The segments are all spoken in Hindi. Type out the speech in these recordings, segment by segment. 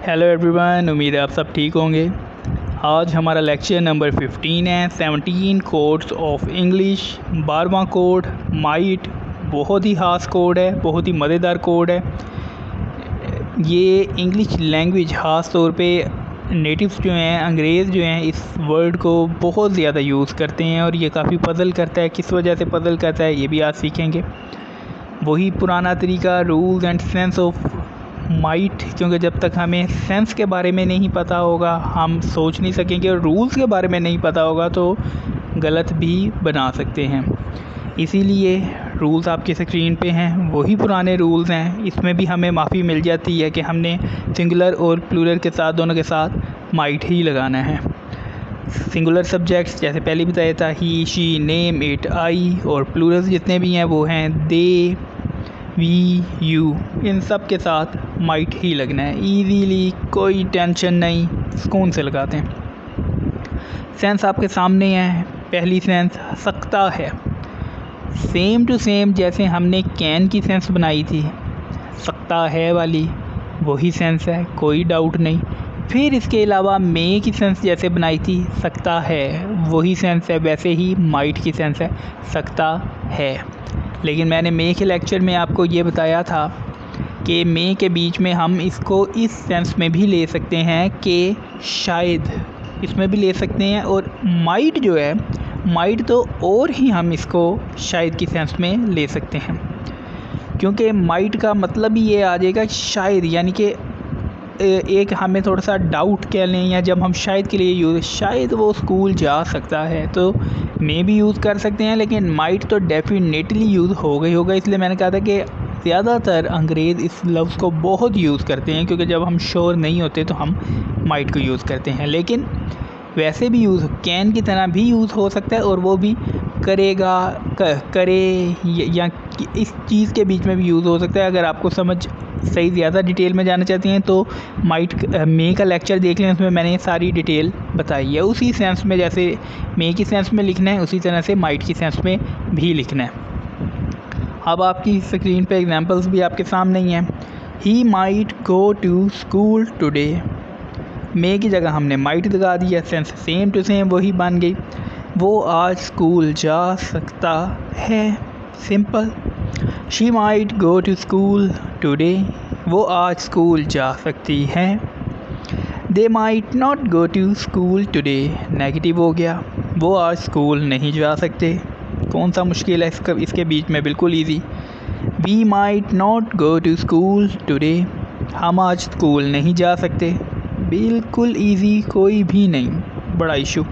हेलो एवरीवन, उम्मीद है आप सब ठीक होंगे। आज हमारा लेक्चर नंबर 15 है 17 कोड्स ऑफ इंग्लिश। 12वां कोड माइट। बहुत ही ख़ास कोड है, बहुत ही मज़ेदार कोड है। ये इंग्लिश लैंग्वेज ख़ास तौर पे नेटिव्स जो हैं, अंग्रेज़ जो हैं, इस वर्ड को बहुत ज़्यादा यूज़ करते हैं और ये काफ़ी पज़ल करता है। किस वजह से पज़ल करता है ये भी आज सीखेंगे। वही पुराना तरीका, rules and sense of might, क्योंकि जब तक हमें सेंस के बारे में नहीं पता होगा हम सोच नहीं सकेंगे, और रूल्स के बारे में नहीं पता होगा तो गलत भी बना सकते हैं। इसीलिए रूल्स आपकी स्क्रीन पे हैं, वही पुराने रूल्स हैं। इसमें भी हमें माफ़ी मिल जाती है कि हमने सिंगुलर और प्लूरल के साथ, दोनों के साथ माइट ही लगाना है। सिंगुलर सब्जेक्ट्स जैसे पहले बताया था, ही, शी, नेम, इट, आई, और प्लूरल्स जितने भी हैं वो हैं दे, वी, यू। इन सब के साथ माइट ही लगना है। इजीली, कोई टेंशन नहीं, सुकून से लगाते हैं। सेंस आपके सामने है। पहली सेंस सकता है, सेम टू सेम जैसे हमने कैन की सेंस बनाई थी, सकता है वाली वही सेंस है, कोई डाउट नहीं। फिर इसके अलावा मे की सेंस जैसे बनाई थी, सकता है वही सेंस है, वैसे ही माइट की सेंस है, सकता है। लेकिन मैंने मे के लेक्चर में आपको ये बताया था कि मे के बीच में हम इसको इस सेंस में भी ले सकते हैं कि शायद, इसमें भी ले सकते हैं। और माइट जो है, माइट तो और ही हम इसको शायद की सेंस में ले सकते हैं, क्योंकि माइट का मतलब ही ये आ जाएगा शायद, यानी कि एक हमें थोड़ा सा डाउट कह लें, या जब हम शायद के लिए यूज़, शायद वो स्कूल जा सकता है, तो मे भी यूज़ कर सकते हैं, लेकिन माइट तो डेफिनेटली यूज़ होगा। इसलिए मैंने कहा था कि ज़्यादातर अंग्रेज़ इस लफ्ज़ को बहुत यूज़ करते हैं, क्योंकि जब हम श्योर नहीं होते तो हम माइट को यूज़ करते हैं। लेकिन वैसे भी यूज़, कैन की तरह भी यूज़ हो सकता है, और वो भी करेगा, करे, या इस चीज़ के बीच में भी यूज़ हो सकता है। अगर आपको समझ सही ज़्यादा डिटेल में जानना चाहती हैं तो माइट मे का लेक्चर देख लें, उसमें मैंने सारी डिटेल बताई है। उसी सेंस में, जैसे मे की सेंस में लिखना है, उसी तरह से माइट की सेंस में भी लिखना है। अब आपकी स्क्रीन पे एग्जांपल्स भी आपके सामने ही हैं। He might go to school today. May की जगह हमने माइट लगा दिया, सेंस सेम टू सेम वही बन गई। वो आज स्कूल जा सकता है, simple. She might go to school today. वो आज स्कूल जा सकती हैं। They might not go to school today, negative हो गया, वो आज स्कूल नहीं जा सकते। कौन सा मुश्किल है इसके बीच में, बिल्कुल easy. We might not go to school today, हम आज स्कूल नहीं जा सकते, बिल्कुल ईजी, कोई भी नहीं बड़ा issue.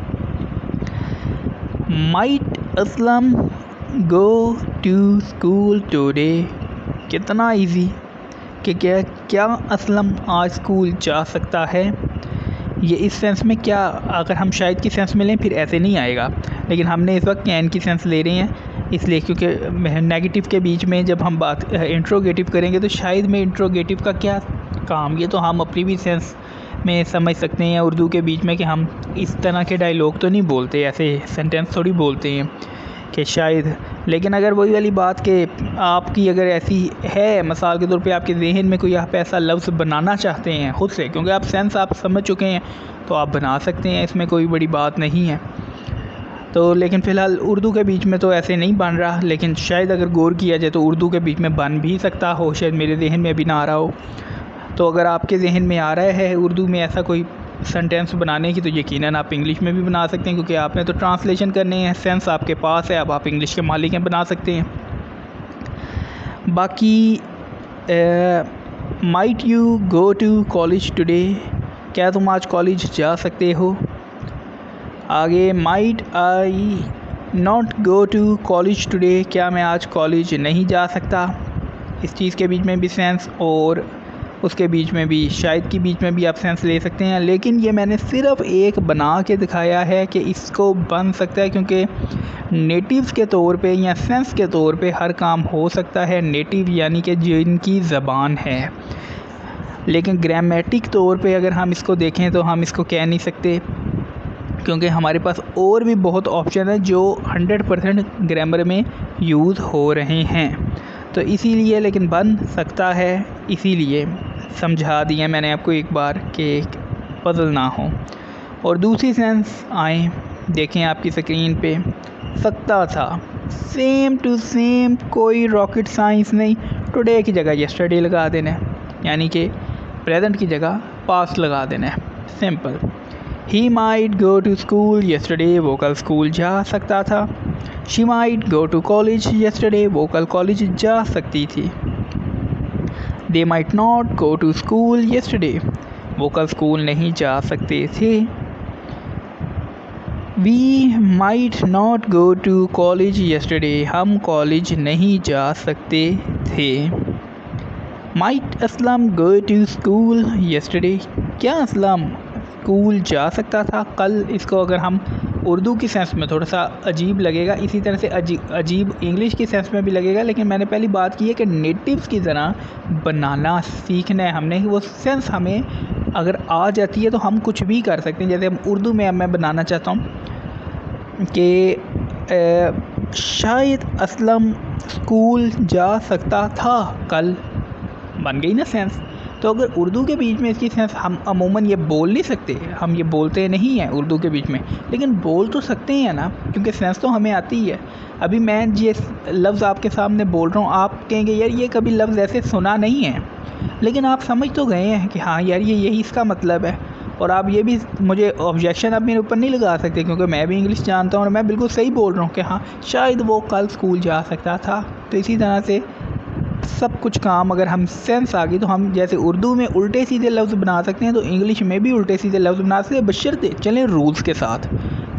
Might Aslam go to school today, कितना इजी कि क्या असलम आज स्कूल जा सकता है। ये इस सेंस में, क्या अगर हम शायद की सेंस में लें फिर ऐसे नहीं आएगा, लेकिन हमने इस वक्त कैन की सेंस ले रहे हैं, इसलिए क्योंकि नेगेटिव के बीच में जब हम बात इंट्रोगेटिव करेंगे तो शायद में इंट्रोगेटिव का क्या काम, ये तो हम अपनी भी सेंस में समझ सकते हैं उर्दू के बीच में, कि हम इस तरह के डायलॉग तो नहीं बोलते, ऐसे सेंटेंस थोड़ी बोलते हैं कि शायद। लेकिन अगर वही वाली बात कि आपकी अगर ऐसी है, मिसाल के तौर पे आपके जहन में कोई आप ऐसा लफ्ज़ बनाना चाहते हैं खुद से, क्योंकि आप सेंस आप समझ चुके हैं, तो आप बना सकते हैं, इसमें कोई बड़ी बात नहीं है। तो लेकिन फ़िलहाल उर्दू के बीच में तो ऐसे नहीं बन रहा, लेकिन शायद अगर गौर किया जाए तो उर्दू के बीच में बन भी सकता हो, शायद मेरे जहन में अभी ना आ रहा हो। तो अगर आपके जहन में आ रहा है उर्दू में ऐसा कोई सेंटेंस बनाने की, तो यकीनन आप इंग्लिश में भी बना सकते हैं, क्योंकि आपने तो ट्रांसलेशन करने हैं, सेंस आपके पास है, अब आप इंग्लिश के मालिक हैं, बना सकते हैं। बाकी might you go to college today, क्या तुम आज कॉलेज जा सकते हो। आगे might I not go to college today, क्या मैं आज कॉलेज नहीं जा सकता। इस चीज़ के बीच में भी सेंस, और उसके बीच में भी, शायद के बीच में भी आप सेंस ले सकते हैं। लेकिन ये मैंने सिर्फ एक बना के दिखाया है कि इसको बन सकता है, क्योंकि नेटिव्स के तौर पे या सेंस के तौर पे हर काम हो सकता है। नेटिव यानी कि जिनकी ज़बान है, लेकिन ग्रामेटिक तौर पे अगर हम इसको देखें तो हम इसको कह नहीं सकते, क्योंकि हमारे पास और भी बहुत ऑप्शन है जो 100% ग्रामर में यूज़ हो रहे हैं। तो इसीलिए, लेकिन बन सकता है, इसीलिए समझा दिया मैंने आपको एक बार कि पजल ना हो। और दूसरी सेंस आए, देखें आपकी स्क्रीन पे, सकता था, सेम टू सेम, कोई रॉकेट साइंस नहीं। टुडे की जगह यस्टरडे लगा देना है, यानी कि प्रेजेंट की जगह पास्ट लगा देना है, simple. He might go to school yesterday, वो कल स्कूल जा सकता था। She might go to college yesterday, वो कल कॉलेज जा सकती थी। They might not go to school yesterday, वो कल स्कूल नहीं जा सकते थे। We might not go to college yesterday, हम कॉलेज नहीं जा सकते थे। Might Aslam go to school yesterday, क्या असलम स्कूल जा सकता था कल? इसको अगर हम उर्दू की सेंस में, थोड़ा सा अजीब लगेगा, इसी तरह से अजीब इंग्लिश की सेंस में भी लगेगा, लेकिन मैंने पहली बात की है कि नेटिव्स की तरह बनाना सीखना है हमने। वो सेंस हमें अगर आ जाती है तो हम कुछ भी कर सकते हैं। जैसे हम उर्दू में मैं बनाना चाहता हूँ कि शायद असलम स्कूल जा सकता था कल, बन गई ना सेंस। तो अगर उर्दू के बीच में इसकी सेंस हम अमूमन ये बोल नहीं सकते, हम ये बोलते नहीं हैं उर्दू के बीच में, लेकिन बोल तो सकते हैं ना, क्योंकि सेंस तो हमें आती ही है। अभी मैं ये लफ्ज़ आपके सामने बोल रहा हूँ, आप कहेंगे यार ये कभी लफ्ज़ ऐसे सुना नहीं है, लेकिन आप समझ तो गए हैं कि हाँ यार ये यही इसका मतलब है। और आप ये भी मुझे ऑब्जेक्शन आप मेरे ऊपर नहीं लगा सकते, क्योंकि मैं भी इंग्लिश जानता हूँ और मैं बिल्कुल सही बोल रहा हूँ कि हाँ शायद वो कल स्कूल जा सकता था। तो इसी तरह से सब कुछ काम अगर हम सेंस आ गई तो हम जैसे उर्दू में उल्टे सीधे लफ्ज़ बना सकते हैं, तो इंग्लिश में भी उल्टे सीधे लफ्ज़ बना सकते हैं, बशर्ते चलें रूल्स के साथ।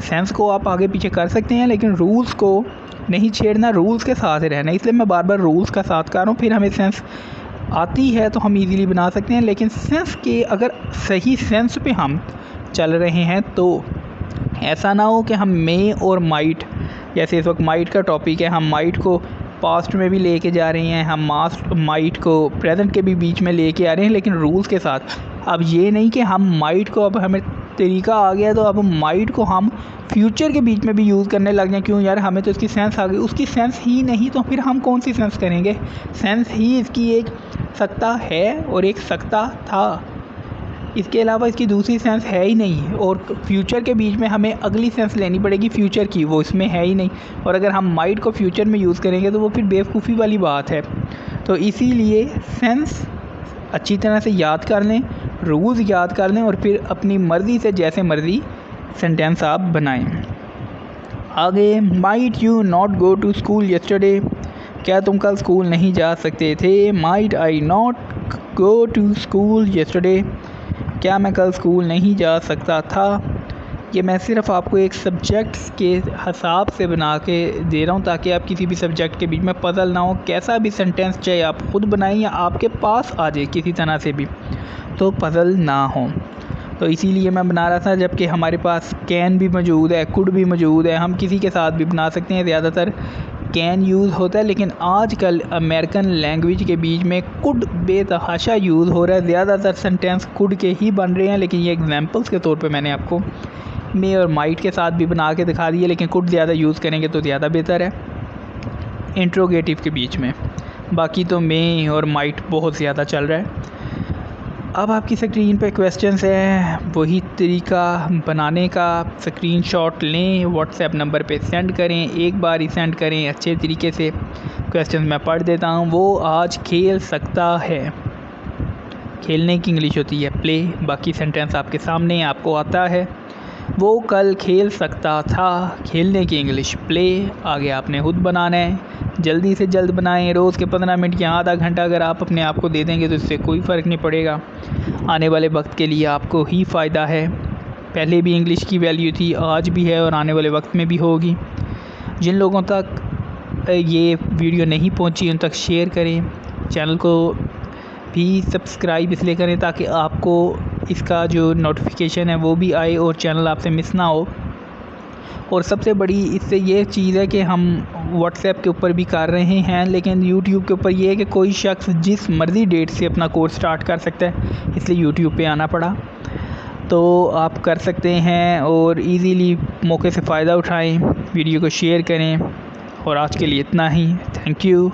सेंस को आप आगे पीछे कर सकते हैं, लेकिन रूल्स को नहीं छेड़ना, रूल्स के साथ ही रहना। इसलिए मैं बार बार रूल्स का साथ कर रहा हूँ। फिर हमें सेंस आती है तो हम इजीली बना सकते हैं, लेकिन सेंस के अगर सही सेंस पे हम चल रहे हैं तो ऐसा ना हो कि हम मे और माइट, जैसे इस वक्त माइट का टॉपिक है, हम माइट को पास्ट में भी लेके जा रहे हैं, हम माइट को प्रेजेंट के भी बीच में लेके आ रहे हैं, लेकिन रूल्स के साथ। अब ये नहीं कि हम माइट को, अब हमें तरीका आ गया तो अब माइट को हम फ्यूचर के बीच में भी यूज़ करने लग जाए। क्यों यार, हमें तो इसकी सेंस आ गई, उसकी सेंस ही नहीं तो फिर हम कौन सी सेंस करेंगे? सेंस ही इसकी एक सकता है और एक सकता था, इसके अलावा इसकी दूसरी सेंस है ही नहीं। और फ्यूचर के बीच में हमें अगली सेंस लेनी पड़ेगी फ्यूचर की, वो इसमें है ही नहीं। और अगर हम माइट को फ्यूचर में यूज़ करेंगे तो वो फिर बेवकूफ़ी वाली बात है। तो इसीलिए सेंस अच्छी तरह से याद कर लें, रूल्स याद कर लें, और फिर अपनी मर्ज़ी से जैसे मर्ज़ी सेंटेंस आप बनाएं। आगे, might you not go to school yesterday, क्या तुम कल स्कूल नहीं जा सकते थे? Might I not go to school yesterday, क्या मैं कल स्कूल नहीं जा सकता था? ये मैं सिर्फ आपको एक सब्जेक्ट के हिसाब से बना के दे रहा हूँ, ताकि आप किसी भी सब्जेक्ट के बीच में पजल ना हो। कैसा भी सेंटेंस चाहे आप ख़ुद बनाएं या आपके पास आ जाए किसी तरह से भी, तो पजल ना हो। तो इसीलिए मैं बना रहा था, जबकि हमारे पास कैन भी मौजूद है, कुड भी मौजूद है, हम किसी के साथ भी बना सकते हैं। ज़्यादातर कैन यूज़ होता है, लेकिन आजकल अमेरिकन लैंग्वेज के बीच में कुड बेतहाशा यूज़ हो रहा है। ज़्यादातर सेंटेंस कुड के ही बन रहे हैं, लेकिन ये एग्जांपल्स के तौर पे मैंने आपको मे और माइट के साथ भी बना के दिखा दिए, लेकिन कुड ज़्यादा यूज़ करेंगे तो ज़्यादा बेहतर है इंट्रोगेटिव के बीच में। बाकी तो मे और माइट बहुत ज़्यादा चल रहा है। अब आपकी स्क्रीन पे क्वेश्चंस है, वही तरीका बनाने का। स्क्रीनशॉट लें, व्हाट्सएप नंबर पे सेंड करें, एक बार ही सेंड करें अच्छे तरीके से। क्वेश्चन मैं पढ़ देता हूँ। वो आज खेल सकता है, खेलने की इंग्लिश होती है प्ले। बाकी सेंटेंस आपके सामने आपको आता है। वो कल खेल सकता था, खेलने की इंग्लिश प्ले। आगे आपने खुद बनाना है, जल्दी से जल्द बनाएं। रोज़ के 15 मिनट या आधा घंटा अगर आप अपने आप को दे देंगे तो इससे कोई फ़र्क नहीं पड़ेगा, आने वाले वक्त के लिए आपको ही फ़ायदा है। पहले भी इंग्लिश की वैल्यू थी, आज भी है और आने वाले वक्त में भी होगी। जिन लोगों तक ये वीडियो नहीं पहुंची उन तक शेयर करें, चैनल को भी सब्सक्राइब इसलिए करें ताकि आपको इसका जो नोटिफिकेशन है वो भी आए और चैनल आपसे मिस ना हो। और सबसे बड़ी इससे ये चीज़ है कि हम व्हाट्सएप के ऊपर भी कर रहे हैं, लेकिन यूट्यूब के ऊपर ये है कि कोई शख्स जिस मर्ज़ी डेट से अपना कोर्स स्टार्ट कर सकता है, इसलिए यूट्यूब पे आना पड़ा। तो आप कर सकते हैं और इजीली मौके से फ़ायदा उठाएं, वीडियो को शेयर करें। और आज के लिए इतना ही, थैंक यू।